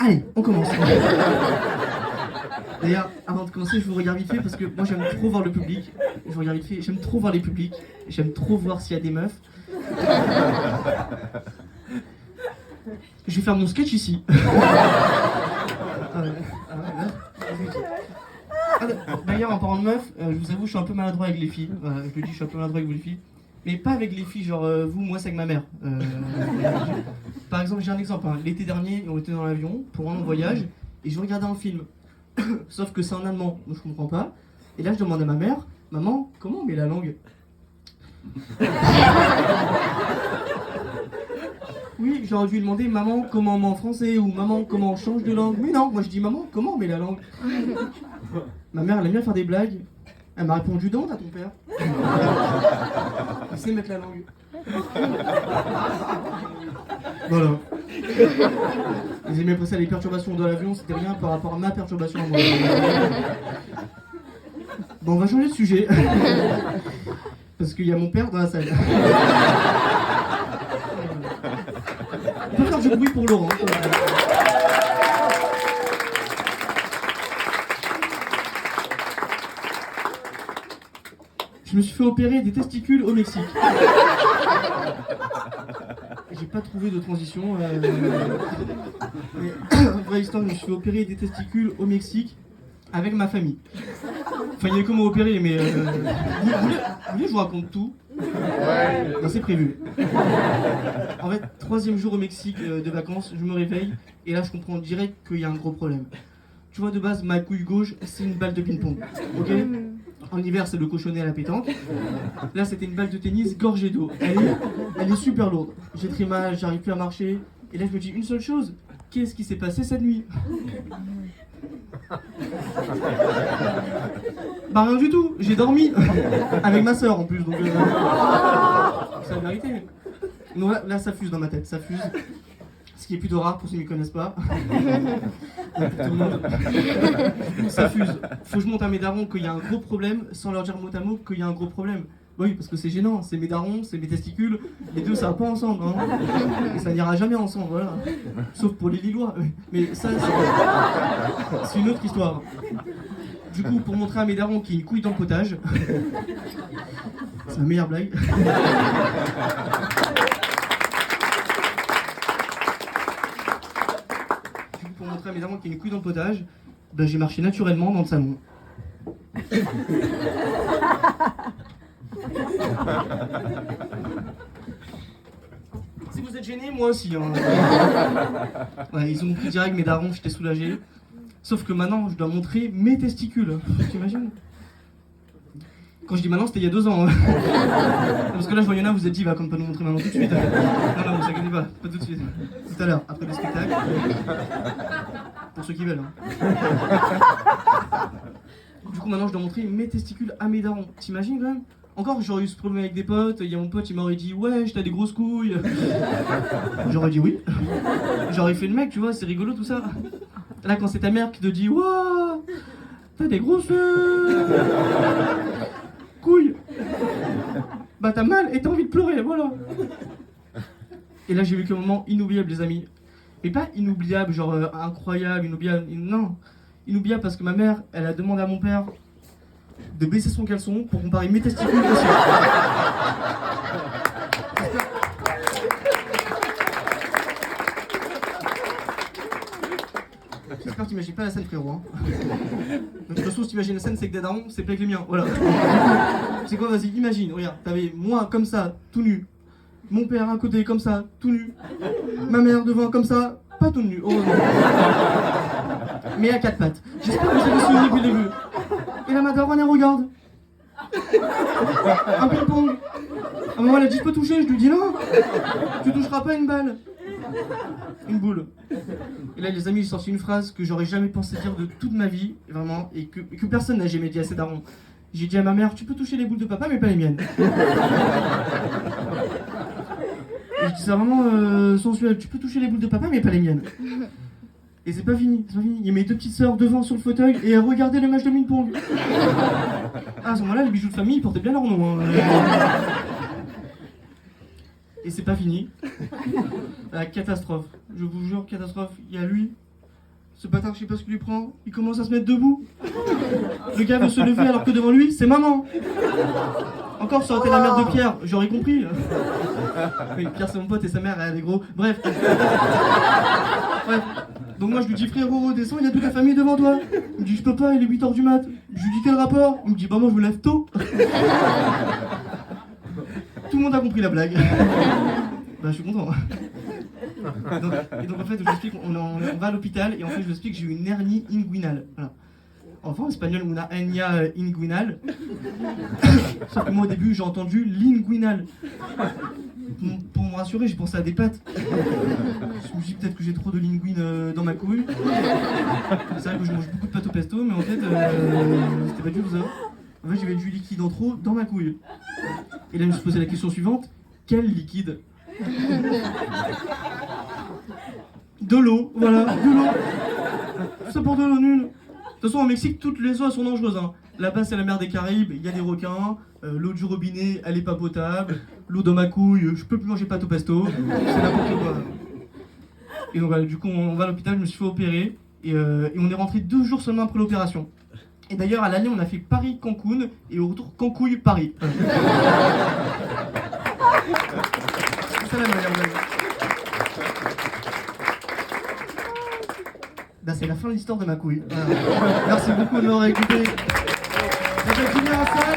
Allez, on commence. D'ailleurs, avant de commencer, je vous regarde vite fait parce que moi j'aime trop voir le public. Je vous regarde vite fait, j'aime trop voir les publics. J'aime trop voir s'il y a des meufs. Je vais faire mon sketch ici. D'ailleurs, en parlant de meufs, je vous avoue, je suis un peu maladroit avec les filles. Voilà, je le dis, je suis un peu maladroit avec vous les filles. Mais pas avec les filles, genre vous, moi c'est avec ma mère. Par exemple, j'ai un exemple. Hein. L'été dernier, on était dans l'avion pour un voyage et je regardais un film. Sauf que c'est en allemand, donc je comprends pas. Et là, je demande à ma mère, maman, comment on met la langue? Oui, j'aurais dû lui demander, maman, comment on met en français, ou maman, comment on change de langue. Mais non, moi je dis, maman, comment on met la langue? Ma mère, elle aime bien faire des blagues. Elle m'a répondu, demande à ton père. Il sait mettre la langue. Voilà. Les amis, après ça, les perturbations dans l'avion, c'était rien par rapport à ma perturbation à moi. Bon, on va changer de sujet. Parce qu'il y a mon père dans la salle. On peut faire du bruit pour Laurent. Je me suis fait opérer des testicules au Mexique. J'ai pas trouvé de transition. Mais, vraie histoire, je me suis fait opérer des testicules au Mexique avec ma famille. Enfin, il y avait comment opérer, mais vous voulez que je vous raconte tout? Non, c'est prévu. En fait, 3e jour au Mexique de vacances, je me réveille et là je comprends direct qu'il y a un gros problème. Tu vois, de base, ma couille gauche, c'est une balle de ping-pong. Ok? En hiver, c'est le cochonnet à la pétanque. Là, c'était une balle de tennis gorgée d'eau. Elle est super lourde. J'ai très mal, j'arrive plus à marcher. Et là, je me dis une seule chose. Qu'est-ce qui s'est passé cette nuit? Bah rien du tout, j'ai dormi. Avec ma soeur en plus, donc c'est la vérité. Donc là, ça fuse dans ma tête, ça fuse. Ce qui est plutôt rare pour ceux qui ne me connaissent pas. Pour tout le monde. Ça fuse. Faut que je monte à mes darons qu'il y a un gros problème sans leur dire mot à mot qu'il y a un gros problème. Oui, parce que c'est gênant, c'est mes darons, c'est mes testicules, les deux ça va pas ensemble. Hein. Et ça n'ira jamais ensemble, voilà. Sauf pour les Lillois. Mais ça, c'est une autre histoire. Du coup, pour montrer à mes darons qu'il y a une couille dans le potage, c'est ma meilleure blague. Pour montrer à mes darons qu'il y a une couille dans le potage, ben, j'ai marché naturellement dans le salon. Si vous êtes gênés, moi aussi. Hein. Ouais, ils ont pris direct mes darons, j'étais soulagé. Sauf que maintenant, je dois montrer mes testicules. T'imagines? Quand je dis maintenant, c'était il y a 2 ans. Hein. Parce que là, je vois, il y en a, vous êtes dit, va comme pas nous montrer maintenant tout de suite. Non, non, vous inquiétez pas tout de suite. Tout à l'heure, après le spectacle. Pour ceux qui veulent. Hein. Du coup, maintenant, je dois montrer mes testicules à mes darons. T'imagines quand même? Encore, j'aurais eu ce problème avec des potes. Il y a mon pote, il m'aurait dit, ouais, t'as des grosses couilles. J'aurais dit oui. J'aurais fait le mec, tu vois, c'est rigolo tout ça. Là, quand c'est ta mère qui te dit, waouh, t'as des grosses couilles. Bah, t'as mal et t'as envie de pleurer, voilà. Et là, j'ai vécu un moment inoubliable, les amis. Mais pas inoubliable, genre incroyable, inoubliable. Non, inoubliable parce que ma mère, elle a demandé à mon père de baisser son caleçon pour comparer mes testicules aux siens. J'espère que t'imagines pas la scène, frérot. Hein. De toute façon, si t'imagines la scène, c'est que des darons, c'est pas avec les miens. Voilà. C'est quoi, vas-y, imagine, regarde, t'avais moi comme ça, tout nu. Mon père à côté, comme ça, tout nu. Ma mère devant, comme ça, pas tout nu. Oh, non. Mais à 4 pattes. J'espère que vous avez suivi depuis le début. Et là, ma daronne, elle regarde. Un ping-pong. À un moment, elle a dit, je peux toucher. Je lui dis, non, tu toucheras pas une balle. Une boule. Et là, les amis, ils sortent une phrase que j'aurais jamais pensé dire de toute ma vie, vraiment, et que personne n'a jamais dit à ses darons. J'ai dit à ma mère, tu peux toucher les boules de papa, mais pas les miennes. Et je dis ça vraiment sensuel, tu peux toucher les boules de papa, mais pas les miennes. Et c'est pas fini, c'est pas fini. Il y a mes 2 petites sœurs devant sur le fauteuil et elles regardaient le match de ping-pong. À ce moment-là, les bijoux de famille, ils portaient bien leur nom. Hein. Et c'est pas fini. La catastrophe. Je vous jure, catastrophe. Il y a lui, Ce bâtard, je sais pas ce qu'il lui prend, il commence à se mettre debout. Le gars veut se lever alors que devant lui, c'est maman. Encore, ça aurait été la mère de Pierre, j'aurais compris. Oui, Pierre, c'est mon pote et sa mère, elle est gros. Bref. Bref. Donc moi, je lui dis, frérot, descends, il y a toute la famille devant toi. Il me dit, je peux pas, il est 8h du mat. Je lui dis, quel rapport? Il me dit, bah moi, je me lève tôt. Tout le monde a compris la blague. Bah, je suis content. Et donc en fait, je vous explique, on va à l'hôpital et en fait, je vous explique que j'ai eu une hernie inguinale. Voilà. Enfin, en espagnol, una hernia inguinale. Sauf que moi, au début, j'ai entendu linguinal. Pour me rassurer, j'ai pensé à des pâtes. Je me suis dit peut-être que j'ai trop de linguine dans ma couille. C'est vrai que je mange beaucoup de pâtes au pesto, mais en fait, c'était pas du tout ça. En fait, j'avais du liquide en trop dans ma couille. Et là, je me suis posé la question suivante, quel liquide? De l'eau, voilà, de l'eau. Tout ça pour de l'eau nulle. De toute façon, au Mexique, toutes les eaux elles sont dangereuses. Hein. Là-bas, c'est la mer des Caraïbes, il y a des requins, l'eau du robinet, elle est pas potable, l'eau dans ma couille, je peux plus manger pâte au pesto, c'est n'importe quoi. Et donc voilà, du coup, on va à l'hôpital, je me suis fait opérer, et on est rentré 2 jours seulement après l'opération. Et d'ailleurs, à l'aller, on a fait Paris-Cancun, et au retour, Cancouille-Paris. C'est ça la meilleure blague. Bah, c'est la fin de l'histoire de ma couille. Voilà. Merci beaucoup de m'avoir écouté.